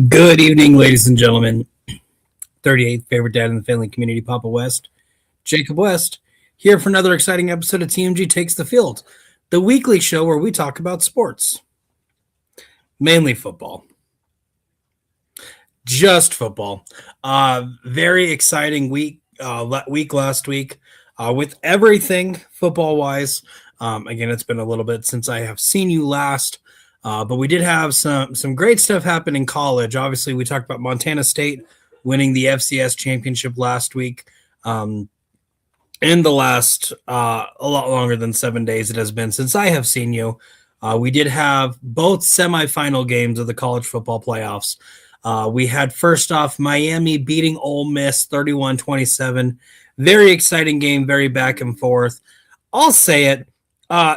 Good evening, ladies and gentlemen. 38th favorite dad in the family community, Papa West, Jacob West, here for another exciting episode of TMG Takes the Field, the weekly show where we talk about sports. Mainly football. Just football. Very exciting week last week with everything football-wise. Again, it's been a little bit since I have seen you last. But we did have some great stuff happen in college. Obviously, we talked about Montana State winning the FCS championship last week. In the last a lot longer than 7 days it has been since I have seen you. We did have both semifinal games of the college football playoffs. We had first off Miami beating Ole Miss 31-27. Very exciting game, very back and forth. I'll say it.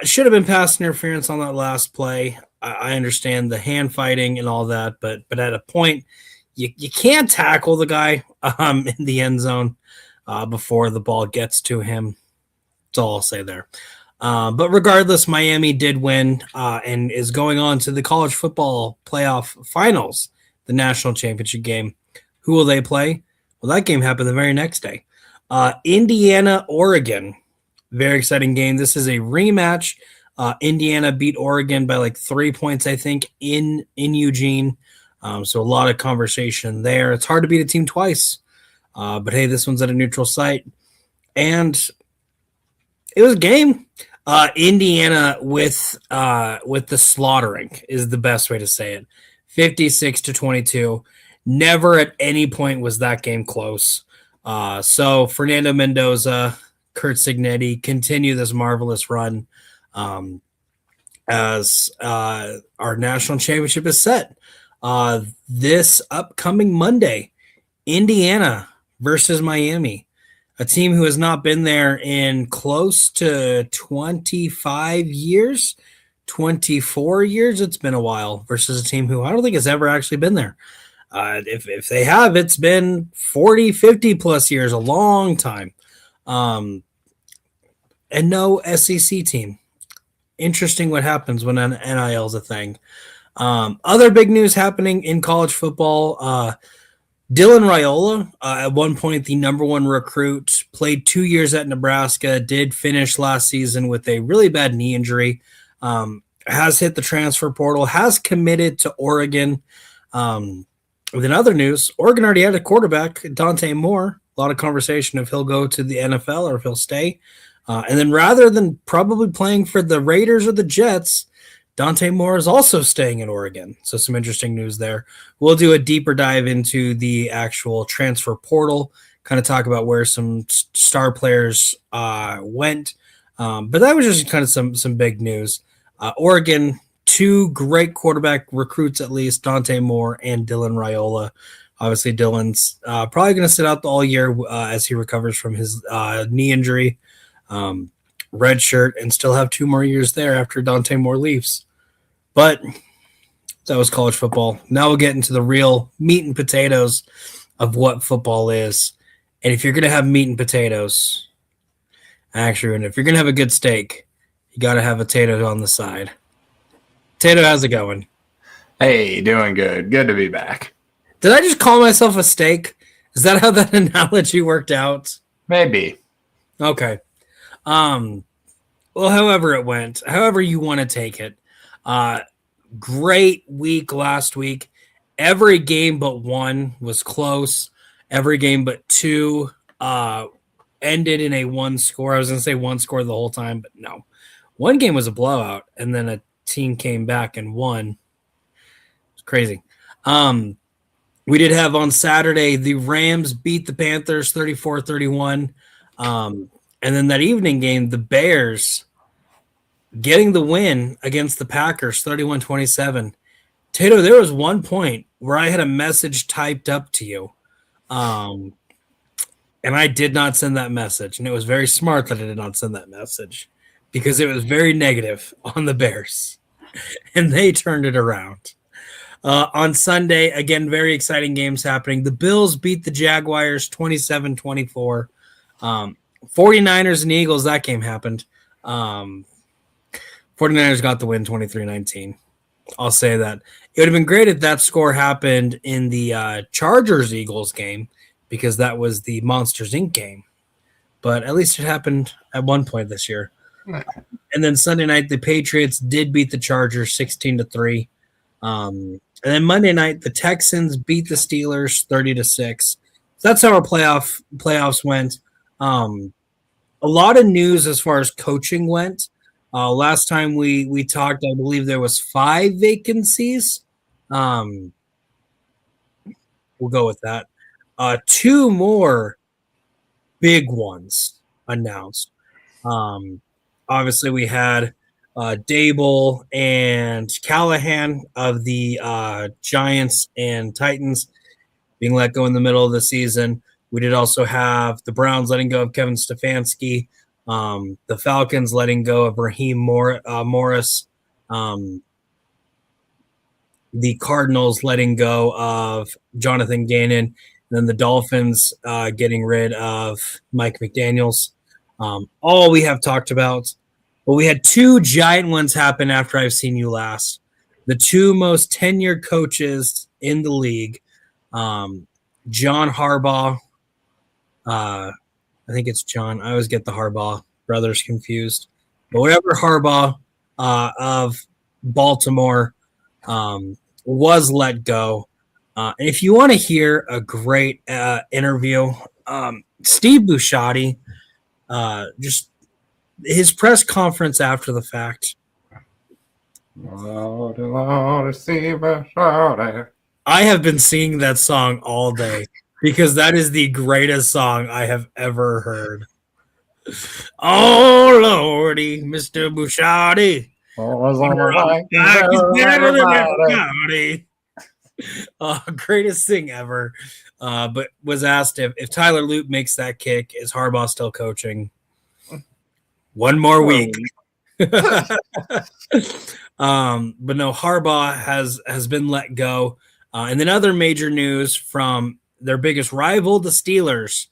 Should have been pass interference on that last play. I understand the hand fighting and all that, but at a point, you can't tackle the guy in the end zone before the ball gets to him. That's all I'll say there. But regardless, Miami did win and is going on to the college football playoff finals, the national championship game. Who will they play? Well, that game happened the very next day. Indiana, Oregon. Very exciting game. This is a rematch. Indiana beat Oregon by like 3 points, I think, in Eugene. So a lot of conversation there. It's hard to beat a team twice. But hey, this one's at a neutral site. And it was a game. Indiana with the slaughtering is the best way to say it. 56-22. Never at any point was that game close. So Fernando Mendoza, Kurt Signetti continue this marvelous run as our national championship is set. This upcoming Monday, Indiana versus Miami, a team who has not been there in close to 25 years, 24 years. It's been a while versus a team who I don't think has ever actually been there. If they have, it's been 40, 50 plus years, a long time. And no SEC team. Interesting what happens when an NIL is a thing. Other big news happening in college football. Dylan Raiola, at one point the number one recruit, played 2 years at Nebraska, did finish last season with a really bad knee injury, has hit the transfer portal, has committed to Oregon. With other news, Oregon already had a quarterback, Dante Moore. A lot of conversation if he'll go to the NFL or if he'll stay. And then rather than probably playing for the Raiders or the Jets, Dante Moore is also staying in Oregon. So some interesting news there. We'll do a deeper dive into the actual transfer portal, kind of talk about where some star players went. But that was just kind of some big news. Oregon, two great quarterback recruits at least, Dante Moore and Dylan Raiola. Obviously, Dylan's probably going to sit out all year as he recovers from his knee injury. Red shirt and still have 2 more years there after Dante Moore leaves. But that was college football. Now we'll get into the real meat and potatoes of what football is. And if you're going to have meat and potatoes, actually, and if you're going to have a good steak, you got to have a tato on the side. Tato, how's it going? Hey, doing good. Good to be back. Did I just call myself a steak? Is that how that analogy worked out? Maybe. Okay. Well, however it went, however you want to take it. Great week last week. Every game but one was close. Every game but two ended in a one score. I was going to say one score the whole time, but no. One game was a blowout, and then a team came back and won. It's crazy. We did have on Saturday, the Rams beat the Panthers 34-31. And then that evening game, the Bears getting the win against the Packers, 31-27. Tato, there was one point where I had a message typed up to you, and I did not send that message. And it was very smart that I did not send that message because it was very negative on the Bears, and they turned it around. On Sunday, again, very exciting games happening. The Bills beat the Jaguars 27-24. 49ers and Eagles, that game happened. 49ers got the win 23-19. I'll say that. It would have been great if that score happened in the Chargers-Eagles game because that was the Monsters Inc. game. But at least it happened at one point this year. And then Sunday night, the Patriots did beat the Chargers 16-3. And then Monday night, the Texans beat the Steelers 30-6. So that's how our playoffs went. A lot of news as far as coaching went. Last time we talked, I believe there was 5 vacancies. We'll go with that. 2 more big ones announced. Obviously, we had Dable and Callahan of the Giants and Titans being let go in the middle of the season. We did also have the Browns letting go of Kevin Stefanski, the Falcons letting go of Raheem Morris, the Cardinals letting go of Jonathan Gannon, and then the Dolphins getting rid of Mike McDaniels. All we have talked about. But we had 2 giant ones happen after I've seen you last. The 2 most tenured coaches in the league, John Harbaugh. I think it's John. I always get the Harbaugh brothers confused. But whatever Harbaugh of Baltimore was let go. And if you want to hear a great interview, Steve Busciotti, just his press conference after the fact. I have been singing that song all day because that is the greatest song I have ever heard. Oh, Lordy, Mr. Busciotti. Greatest thing ever. But was asked if Tyler Lute makes that kick, is Harbaugh still coaching? One more week. But no, Harbaugh has been let go. And then other major news from their biggest rival, the Steelers.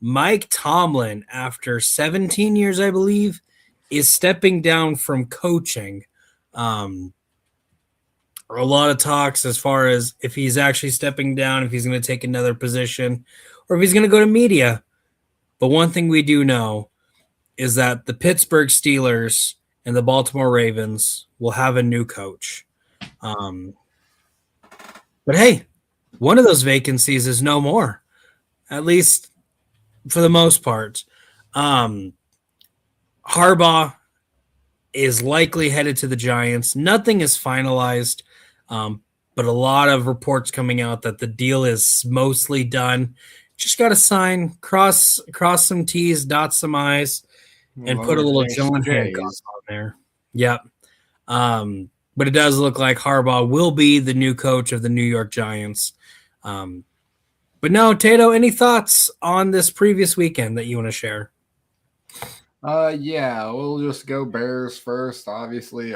Mike Tomlin, after 17 years, I believe, is stepping down from coaching. A lot of talks as far as if he's actually stepping down, if he's going to take another position, or if he's going to go to media. But one thing we do know is that the Pittsburgh Steelers and the Baltimore Ravens will have a new coach. But hey, one of those vacancies is no more, at least for the most part. Harbaugh is likely headed to the Giants. Nothing is finalized, but a lot of reports coming out that the deal is mostly done. Just got to sign, cross some T's, dot some I's, and put a little John Hancock on there. Yep. But it does look like Harbaugh will be the new coach of the New York Giants. But no, Tato, any thoughts on this previous weekend that you want to share? Yeah, we'll just go Bears first, obviously.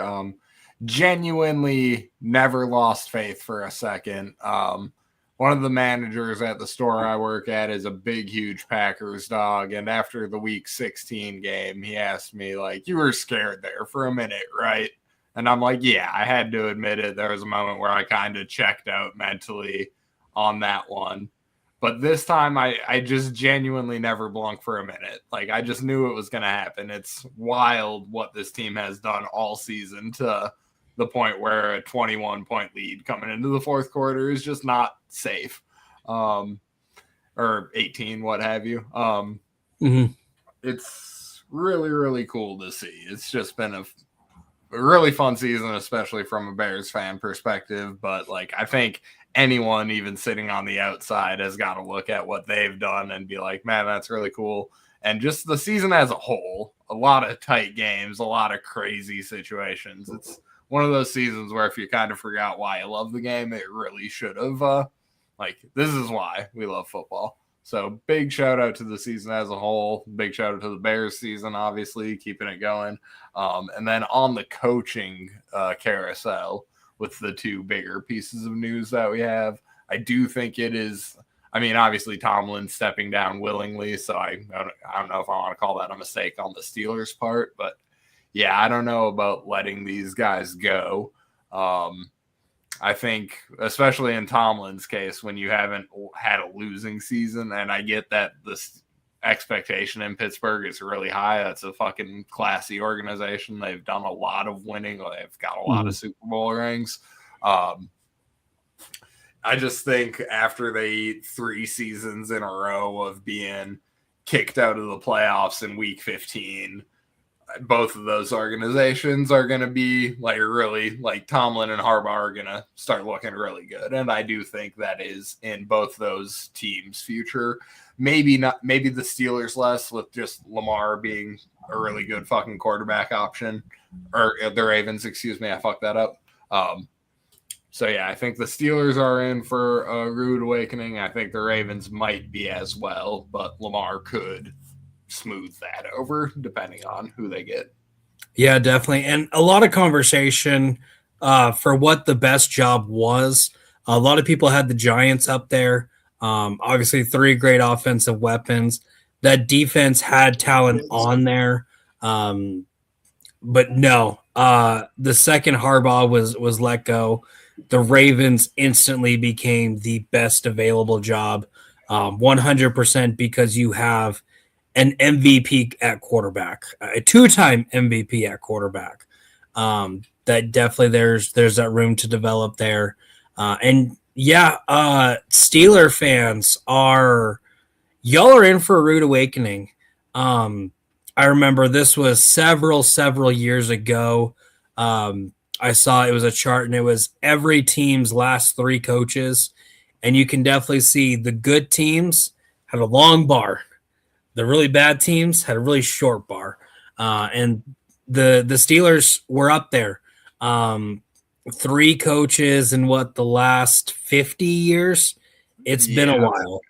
Genuinely never lost faith for a second. One of the managers at the store I work at is a big, huge Packers dog. And after the week 16 game, he asked me, like, you were scared there for a minute, right? And I'm like, yeah, I had to admit it. There was a moment where I kind of checked out mentally on that one. But this time, I just genuinely never blunked for a minute. Like, I just knew it was going to happen. It's wild what this team has done all season to the point where a 21-point lead coming into the fourth quarter is just not safe. Or 18, what have you. It's really, really cool to see. It's just been a really fun season, especially from a Bears fan perspective. But, like, I think anyone even sitting on the outside has got to look at what they've done and be like, man, that's really cool. And just the season as a whole, a lot of tight games, a lot of crazy situations. It's one of those seasons where if you kind of forgot why you love the game, it really should have. This is why we love football. So big shout out to the season as a whole. Big shout out to the Bears season, obviously, keeping it going. And then on the coaching carousel, with the 2 bigger pieces of news that we have, I do think it is. I mean, obviously Tomlin stepping down willingly, so I don't know if I want to call that a mistake on the Steelers' part, but yeah, I don't know about letting these guys go. I think, especially in Tomlin's case, when you haven't had a losing season, and I get that this expectation in Pittsburgh is really high. That's a fucking classy organization. They've done a lot of winning. They've got a lot of Super Bowl rings. I just think after they eat 3 seasons in a row of being kicked out of the playoffs in week 15, both of those organizations are going to be like really like Tomlin and Harbaugh are going to start looking really good. And I do think that is in both those teams' future. Maybe not, maybe the Steelers less, with just Lamar being a really good fucking quarterback option, or the Ravens, excuse me. I fucked that up. So yeah, I think the Steelers are in for a rude awakening. I think the Ravens might be as well, but Lamar could smooth that over depending on who they get. Yeah, definitely. And a lot of conversation for what the best job was. A lot of people had the Giants up there. Obviously, 3 great offensive weapons. That defense had talent on there. But no, the second Harbaugh was let go, the Ravens instantly became the best available job, 100%, because you have an MVP at quarterback, a 2-time MVP at quarterback. That definitely there's that room to develop there. And yeah, Steeler fans y'all are in for a rude awakening. I remember this was several years ago. I saw it was a chart and it was every team's last 3 coaches. And you can definitely see the good teams had a long bar. The really bad teams had a really short bar. And the Steelers were up there. 3 coaches in the last 50 years? It's been a while.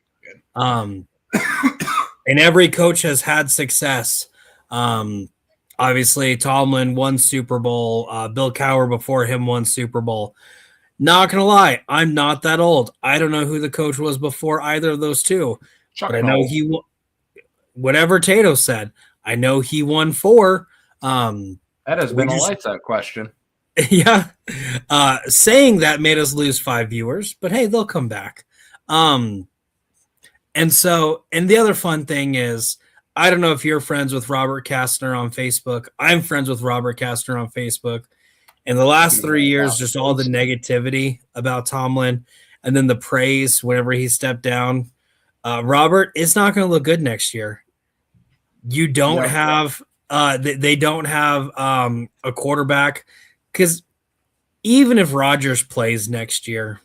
And every coach has had success. Obviously, Tomlin won Super Bowl. Bill Cowher before him won Super Bowl. Not going to lie, I'm not that old. I don't know who the coach was before either of those two. But I know he won. Whatever Tato said, I know he won 4. That has been a lights out question. Yeah. Saying that made us lose 5 viewers, but hey, they'll come back. And the other fun thing is, I don't know if you're friends with Robert Kastner on Facebook. I'm friends with Robert Kastner on Facebook. In the last 3 years, just all the negativity about Tomlin and then the praise whenever he stepped down. Robert, it's not going to look good next year. You don't have they don't have a quarterback, because even if Rodgers plays next year,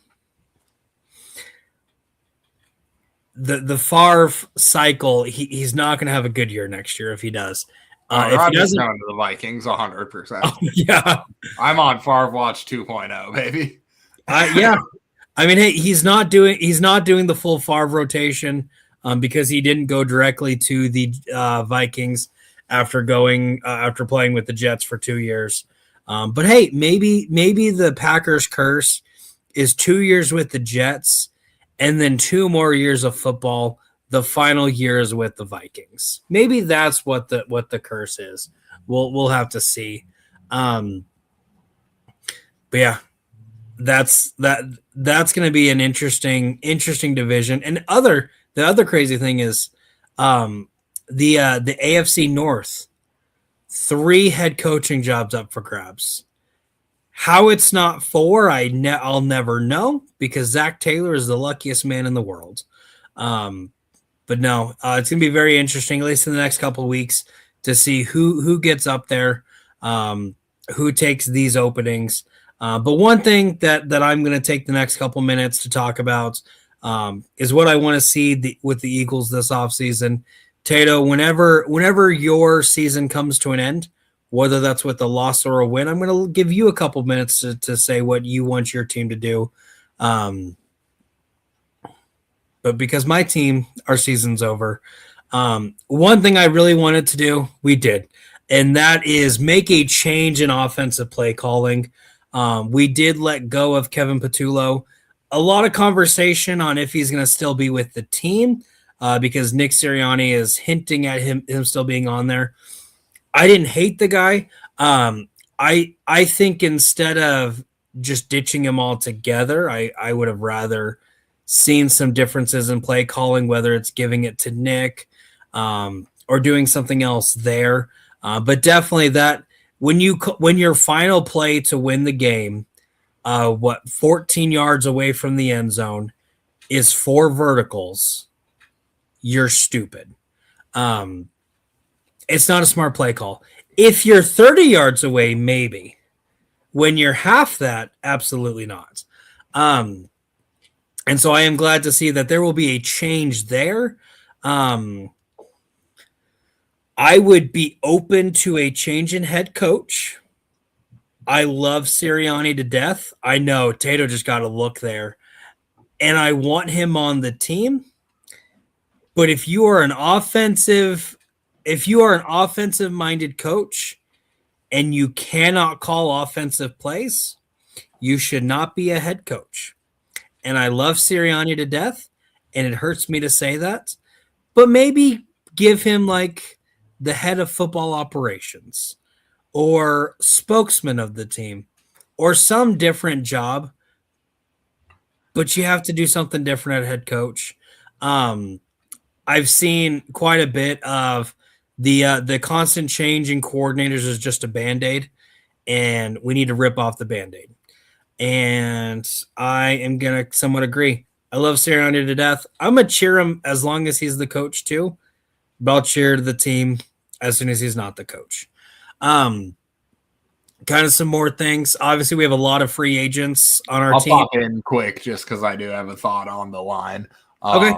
the Favre cycle, he's not going to have a good year next year if he does. If he doesn't go to the Vikings, 100%. Oh, yeah, I'm on Favre Watch 2.0, baby. Yeah, I mean, hey, he's not doing the full Favre rotation because he didn't go directly to the Vikings after playing with the Jets for 2 years. But hey, maybe the Packers curse is 2 years with the Jets and then 2 more years of football. The final years with the Vikings. Maybe that's what the curse is. We'll have to see. But yeah, that's going to be an interesting division. And the other crazy thing is the AFC North, 3 head coaching jobs up for grabs. How it's not 4, I'll never know, because Zach Taylor is the luckiest man in the world. But no, it's going to be very interesting, at least in the next couple of weeks, to see who gets up there, who takes these openings. But one thing that I'm going to take the next couple minutes to talk about is what I want to see with the Eagles this offseason. Tato, whenever your season comes to an end, whether that's with a loss or a win, I'm going to give you a couple minutes to say what you want your team to do. But because my team, our season's over, one thing I really wanted to do, we did. And that is make a change in offensive play calling. We did let go of Kevin Patullo. A lot of conversation on if he's going to still be with the team because Nick Sirianni is hinting at him still being on there. I didn't hate the guy. I think instead of just ditching him altogether. I would have rather seen some differences in play calling, whether it's giving it to Nick or doing something else there. But definitely that when your final play to win the game, 14 yards away from the end zone is 4 verticals, you're stupid. It's not a smart play call. If you're 30 yards away, maybe. When you're half that, absolutely not. And so I am glad to see that there will be a change there. I would be open to a change in head coach. I love Sirianni to death. I know Tato just got a look there. And I want him on the team. But if you are an offensive minded coach and you cannot call offensive plays, you should not be a head coach. And I love Sirianni to death, and it hurts me to say that. But maybe give him like the head of football operations or spokesman of the team or some different job. But you have to do something different at head coach. I've seen quite a bit of the constant change in coordinators is just a Band-Aid, and we need to rip off the Band-Aid. And I am going to somewhat agree. I love Sirianni to death. I'm going to cheer him as long as he's the coach too, but I'll cheer the team as soon as he's not the coach. Kind of some more things. Obviously, we have a lot of free agents on our team. I'll pop in quick just because I do have a thought on the line. Okay.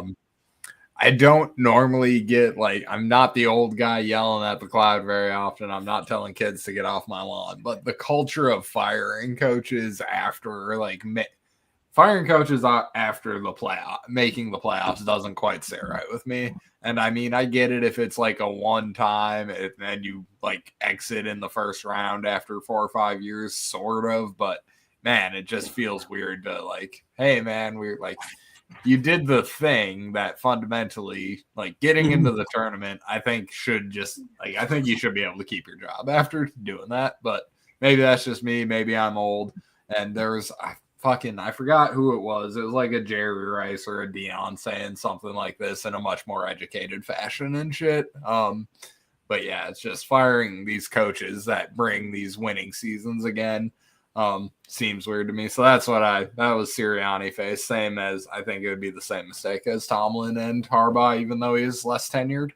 I don't normally get I'm not the old guy yelling at the cloud very often. I'm not telling kids to get off my lawn, but the culture of firing coaches after firing coaches after the making the playoffs doesn't quite sit right with me. And I mean, I get it if it's like a one time and then you exit in the first round after 4 or 5 years, sort of, but man, it just feels weird to hey man, we're you did the thing that fundamentally, getting into the tournament, I think should just I think you should be able to keep your job after doing that. But maybe that's just me. Maybe I'm old. And there's I forgot who it was. It was like a Jerry Rice or a Dion saying something like this in a much more educated fashion and shit. But yeah, it's just firing these coaches that bring these winning seasons again. Seems weird to me. So that was Sirianni face. Same as I think it would be the same mistake as Tomlin and Harbaugh, even though he's less tenured.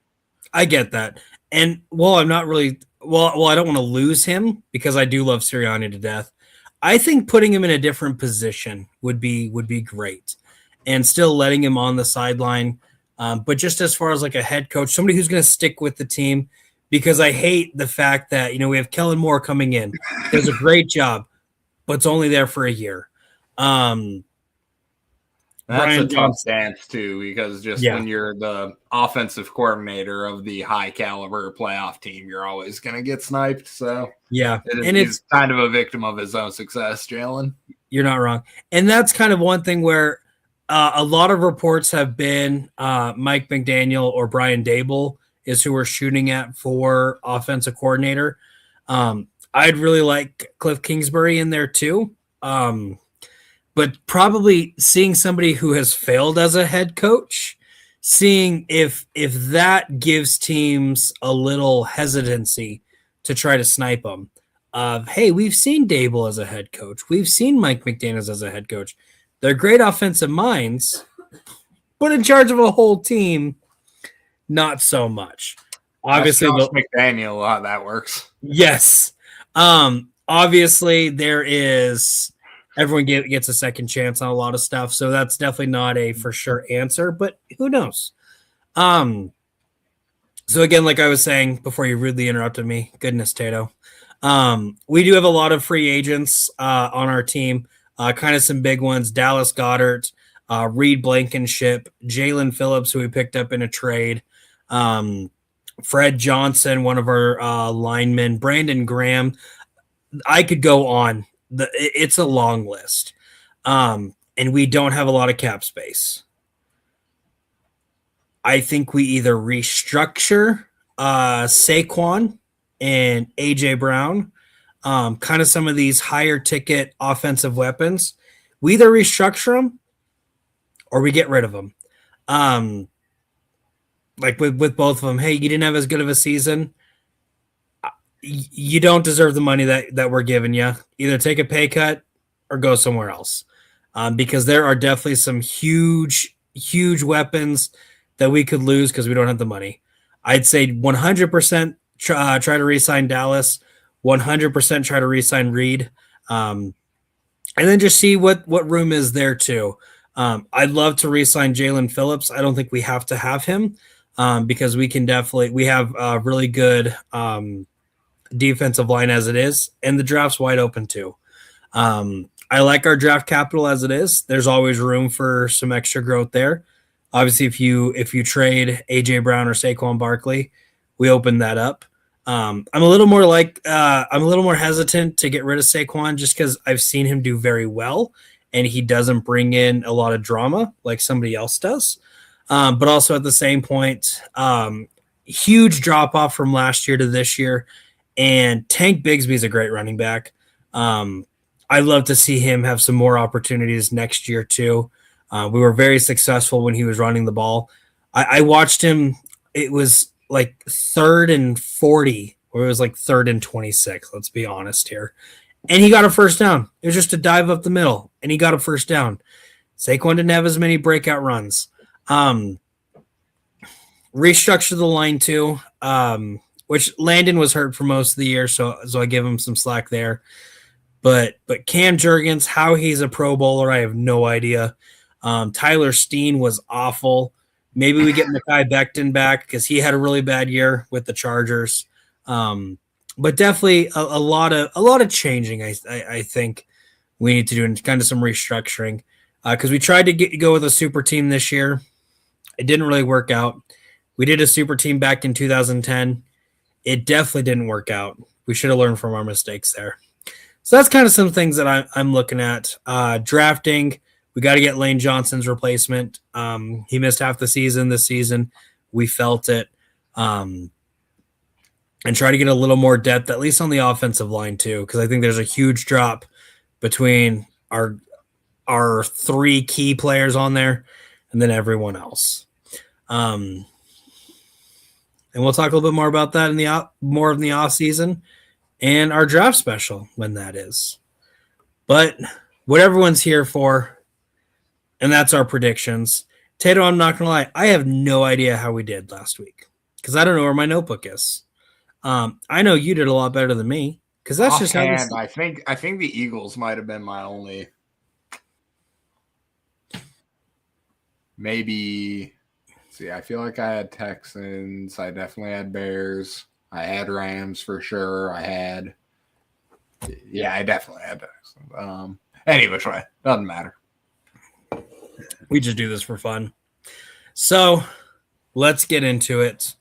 I get that. And I'm not really I don't want to lose him because I do love Sirianni to death. I think putting him in a different position would be great and still letting him on the sideline. But just as far as a head coach, somebody who's going to stick with the team, because I hate the fact that, we have Kellen Moore coming in. Does a great job, but it's only there for a year. That's Brian a tough dance too, because when you're the offensive coordinator of the high caliber playoff team, you're always going to get sniped. So yeah, he's kind of a victim of his own success, Jalen. You're not wrong. And that's kind of one thing where a lot of reports have been Mike McDaniel or Brian Dable is who we're shooting at for offensive coordinator. I'd really like Cliff Kingsbury in there too. But probably seeing somebody who has failed as a head coach, seeing if that gives teams a little hesitancy to try to snipe them. Hey, we've seen Dable as a head coach. We've seen Mike McDaniels as a head coach. They're great offensive minds, but in charge of a whole team, not so much. Obviously, McDaniel, how that works. Yes. Obviously, there is everyone gets a second chance on a lot of stuff, so that's definitely not a for sure answer, but who knows? So again, like I was saying before you rudely interrupted me, goodness, Tato. We do have a lot of free agents on our team, kind of some big ones: Dallas Goedert, Reed Blankenship, Jalen Phillips, who we picked up in a trade, Fred Johnson, one of our linemen, Brandon Graham. I could go on. It's a long list, and we don't have a lot of cap space. I think we either restructure Saquon and AJ Brown, kind of some of these higher ticket offensive weapons, we either restructure them or we get rid of them. Like with both of them, hey, you didn't have as good of a season. You don't deserve the money that we're giving you. Either take a pay cut or go somewhere else, because there are definitely some huge weapons that we could lose because we don't have the money. I'd say 100% try to re-sign Dallas, 100% try to re-sign Reed, and then just see what room is there too. I'd love to re-sign Jalen Phillips. I don't think we have to have him, because we have a really good defensive line as it is, and the draft's wide open too. I like our draft capital as it is. There's always room for some extra growth there. Obviously, if you trade AJ Brown or Saquon Barkley, we open that up. I'm a little more hesitant to get rid of Saquon just because I've seen him do very well, and he doesn't bring in a lot of drama like somebody else does. But also at the same point, huge drop off from last year to this year. And Tank Bigsby is a great running back. I'd love to see him have some more opportunities next year too. We were very successful when he was running the ball. I watched him. It was like 3rd and 40, or it was like 3rd and 26. Let's be honest here. And he got a first down. It was just a dive up the middle, and he got a first down. Saquon didn't have as many breakout runs. Restructure the line too. Which Landon was hurt for most of the year, so I give him some slack there. But Cam Jurgens, how he's a Pro Bowler, I have no idea. Tyler Steen was awful. Maybe we get Mekhi Becton back because he had a really bad year with the Chargers. But definitely a lot of changing. I think we need to do, and kind of some restructuring, because we tried to go with a super team this year. It didn't really work out. We did a super team back in 2010. It definitely didn't work out. We should have learned from our mistakes there. So that's kind of some things that I'm looking at. Drafting, we got to get Lane Johnson's replacement. He missed half the season this season. We felt it. And try to get a little more depth, at least on the offensive line too, because I think there's a huge drop between our 3 key players on there and then everyone else. And we'll talk a little bit more about that in the off season and our draft special when that is. But what everyone's here for, and that's our predictions. Tato, I'm not gonna lie, I have no idea how we did last week because I don't know where my notebook is. I know you did a lot better than me because that's just how I think the Eagles might have been my only. Maybe. See, I feel like I had Texans. I definitely had Bears. I had Rams for sure. I definitely had Texans. Any which way, doesn't matter. We just do this for fun. So let's get into it.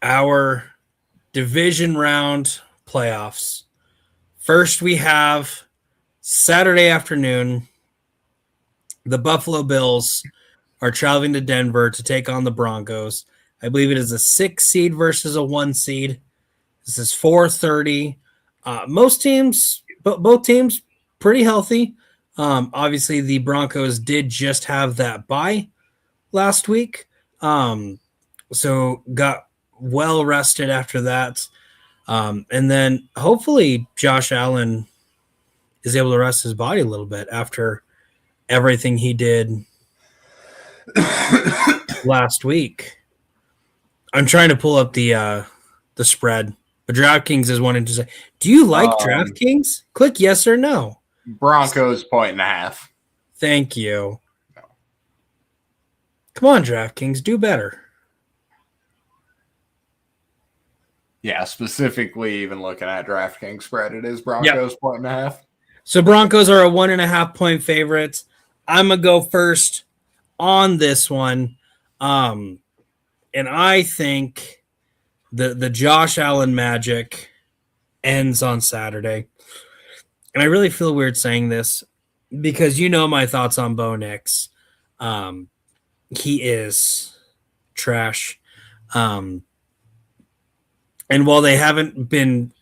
Our division round playoffs. First, we have Saturday afternoon. The Buffalo Bills are traveling to Denver to take on the Broncos. I believe it is a 6 seed versus a 1 seed. This is 4:30. Both teams pretty healthy. Obviously, the Broncos did just have that bye last week, so got well rested after that. And then hopefully Josh Allen is able to rest his body a little bit after everything he did last week. I'm trying to pull up the spread, but DraftKings is wanting to say, do you like DraftKings? Click yes or no. Broncos 1.5. Thank you. No. Come on, DraftKings, do better. Yeah, specifically even looking at DraftKings spread, it is Broncos 1.5. So Broncos are a 1.5 point favorites. I'm going to go first on this one. And I think the Josh Allen magic ends on Saturday. And I really feel weird saying this because you know my thoughts on Bo Nix. He is trash. And And while they haven't been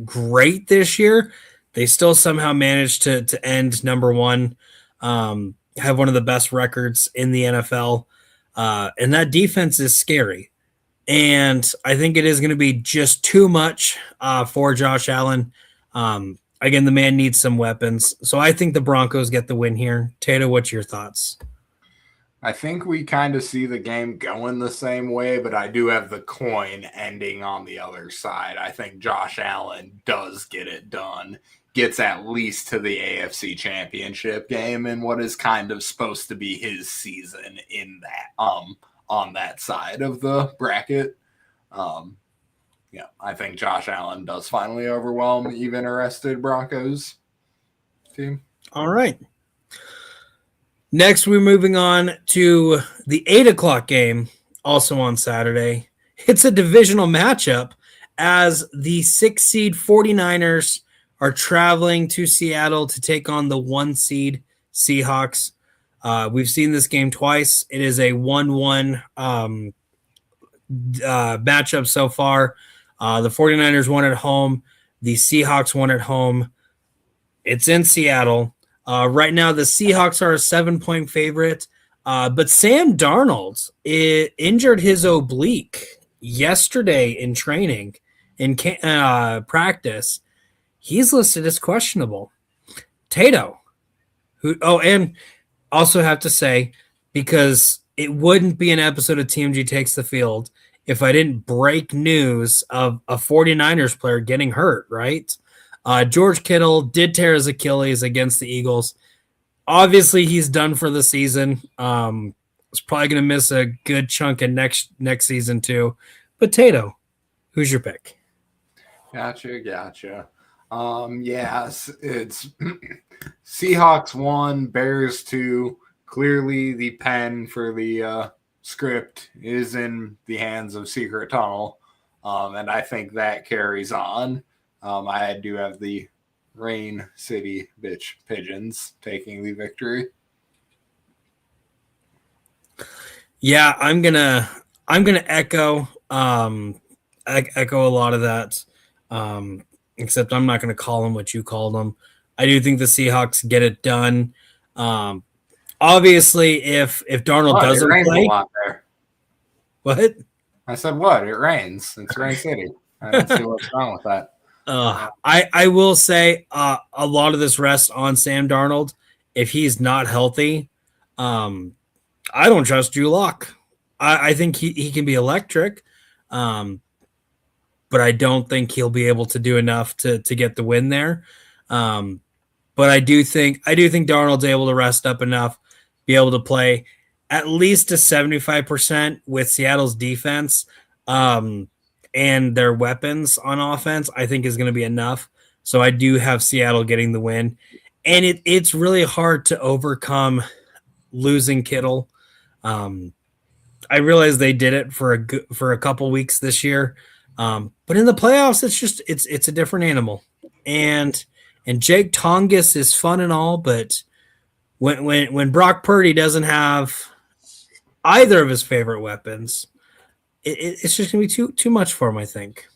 great this year, they still somehow managed to end number one, have one of the best records in the NFL. And that defense is scary. And I think it is going to be just too much for Josh Allen. Again, the man needs some weapons. So I think the Broncos get the win here. Tato, what's your thoughts? I think we kind of see the game going the same way, but I do have the coin ending on the other side. I think Josh Allen does get it done, gets at least to the AFC Championship game in what is kind of supposed to be his season in that on that side of the bracket. I think Josh Allen does finally overwhelm even a rested Broncos team. All right. Next, we're moving on to the 8:00 game, also on Saturday. It's a divisional matchup as the 6 seed 49ers are traveling to Seattle to take on the 1 seed Seahawks. We've seen this game twice. It is a 1-1 matchup so far. The 49ers won at home. The Seahawks won at home. It's in Seattle. Right now, the Seahawks are a 7-point favorite, but Sam Darnold injured his oblique yesterday in training, in practice. He's listed as questionable. Tato, and also have to say, because it wouldn't be an episode of TMG Takes the Field if I didn't break news of a 49ers player getting hurt, right? George Kittle did tear his Achilles against the Eagles. Obviously, he's done for the season. He's probably going to miss a good chunk of next season too. But Tato, who's your pick? Gotcha. Yes, it's Seahawks 1, Bears 2. Clearly, the pen for the script is in the hands of Secret Tunnel, and I think that carries on. I do have the Rain City bitch Pigeons taking the victory. Yeah, I'm gonna echo echo a lot of that. Except I'm not gonna call them what you called them. I do think the Seahawks get it done. Obviously, if Darnold doesn't play, a lot there. What? I said what? It rains. It's Rain City. I don't see what's wrong with that. I will say a lot of this rests on Sam Darnold. If he's not healthy, I don't trust Drew Lock. I think he can be electric, but I don't think he'll be able to do enough to get the win there. But I do think Darnold's able to rest up enough, be able to play at least to 75% with Seattle's defense. And their weapons on offense, I think is going to be enough. So I do have Seattle getting the win. And it's really hard to overcome losing Kittle. I realize they did it for a couple weeks this year. But in the playoffs, it's a different animal. And Jake Tongus is fun and all, but when Brock Purdy doesn't have either of his favorite weapons, it's just going to be too much for him, I think.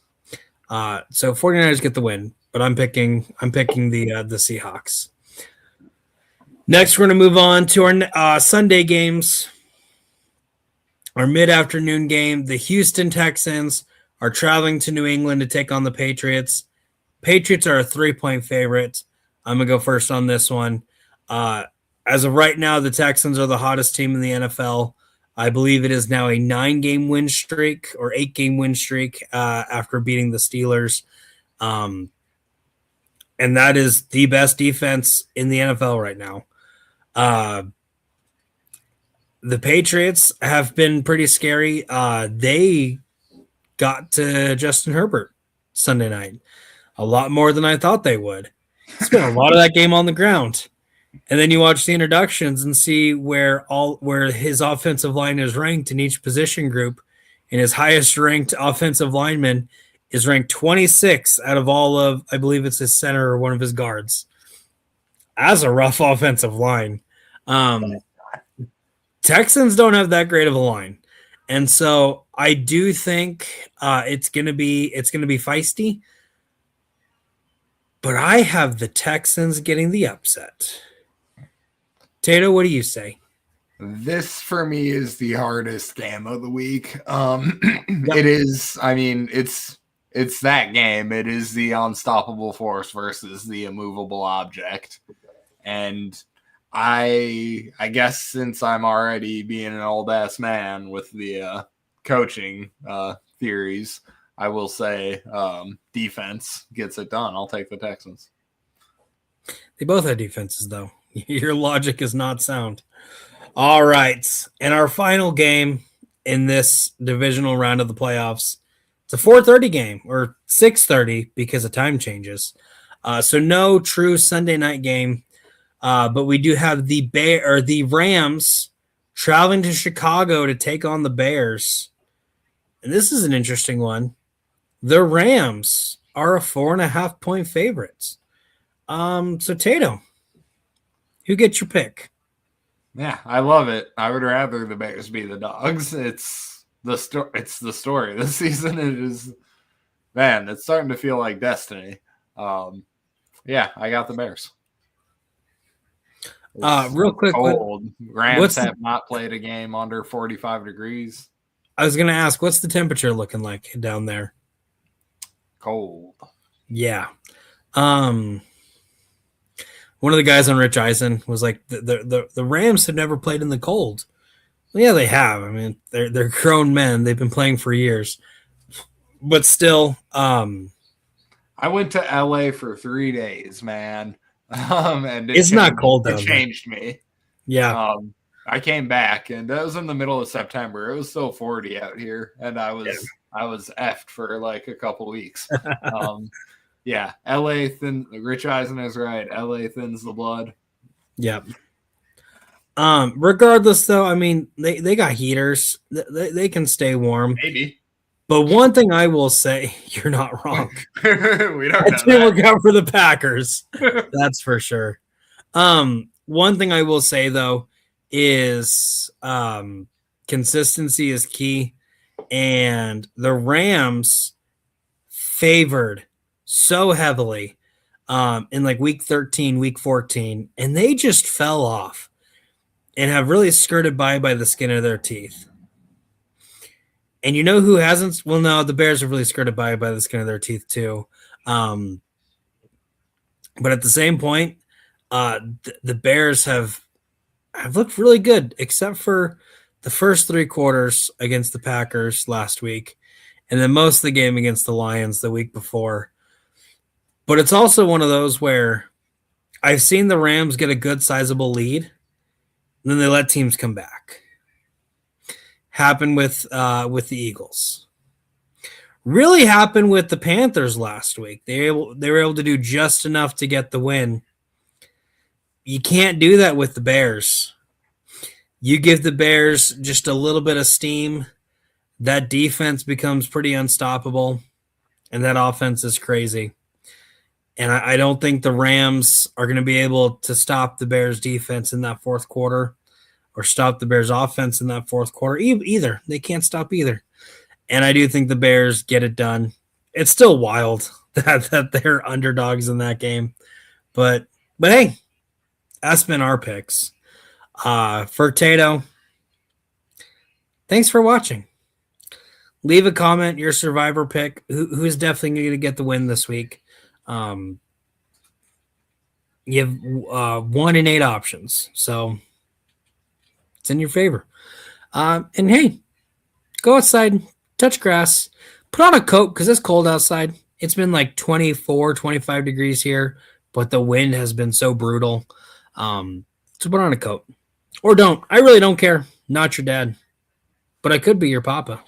So 49ers get the win, but I'm picking the Seahawks. Next, we're going to move on to our Sunday games. Our mid-afternoon game, the Houston Texans are traveling to New England to take on the Patriots. Patriots are a 3-point favorite. I'm going to go first on this one. As of right now, the Texans are the hottest team in the NFL. I believe it is now a 9-game win streak or 8-game win streak after beating the Steelers. And that is the best defense in the NFL right now. The Patriots have been pretty scary. They got to Justin Herbert Sunday night a lot more than I thought they would. Spent a lot of that game on the ground. And then you watch the introductions and see where his offensive line is ranked in each position group, and his highest ranked offensive lineman is ranked 26 out of all of, I believe it's his center or one of his guards. That's a rough offensive line. Texans don't have that great of a line, And so I do think it's gonna be feisty. But I have the Texans getting the upset. Tato, what do you say? This for me is the hardest game of the week. Yep. It is. I mean, it's that game. It is the unstoppable force versus the immovable object, and I guess since I'm already being an old ass man with the coaching theories, I will say defense gets it done. I'll take the Texans. They both have defenses, though. Your logic is not sound. All right. And our final game in this divisional round of the playoffs, it's a 4:30 game or 6:30 because of time changes. So no true Sunday night game. But we do have the Rams traveling to Chicago to take on the Bears. And this is an interesting one. The Rams are a 4.5-point favorites. So Tato, who gets your pick? Yeah, I love it. I would rather the Bears be the dogs. It's the story. It's the story this season. It is, man. It's starting to feel like destiny. Yeah, I got the Bears. Real quick, cold. Rams have not played a game under 45 degrees. I was going to ask, what's the temperature looking like down there? Cold. Yeah. One of the guys on Rich Eisen was like, the Rams have never played in the cold. Well, yeah, they have. I mean, they're grown men. They've been playing for years. But still, I went to LA for 3 days, man. And it's not cold down there. It changed me. Yeah. I came back, and that was in the middle of September. It was still 40 out here, and I was effed for like a couple weeks. Yeah, LA thin. Rich Eisen is right. LA thins the blood. Yep. Regardless, though, I mean, they got heaters. They can stay warm. Maybe. But one thing I will say, you're not wrong. We don't know that didn't work out for the Packers. That's for sure. One thing I will say, though, is consistency is key. And the Rams favored so heavily in like week 13, week 14, and they just fell off and have really skirted by the skin of their teeth. And you know who hasn't? Well, no, the Bears have really skirted by the skin of their teeth too. But at the same point, the Bears have looked really good, except for the first 3 quarters against the Packers last week, and then most of the game against the Lions the week before. But it's also one of those where I've seen the Rams get a good sizable lead, and then they let teams come back. Happened with the Eagles. Really happened with the Panthers last week. They were able to do just enough to get the win. You can't do that with the Bears. You give the Bears just a little bit of steam, that defense becomes pretty unstoppable, and that offense is crazy. And I don't think the Rams are going to be able to stop the Bears defense in that fourth quarter or stop the Bears offense in that fourth quarter either. They can't stop either. And I do think the Bears get it done. It's still wild that they're underdogs in that game. But hey, that's been our picks. For Tato, thanks for watching. Leave a comment, your survivor pick. Who's definitely going to get the win this week? You have 1 in 8 options, so it's in your favor. And hey, go outside, touch grass, put on a coat because it's cold outside. It's been like 24, 25 degrees here, but the wind has been so brutal. So put on a coat. Or don't. I really don't care. Not your dad. But I could be your papa.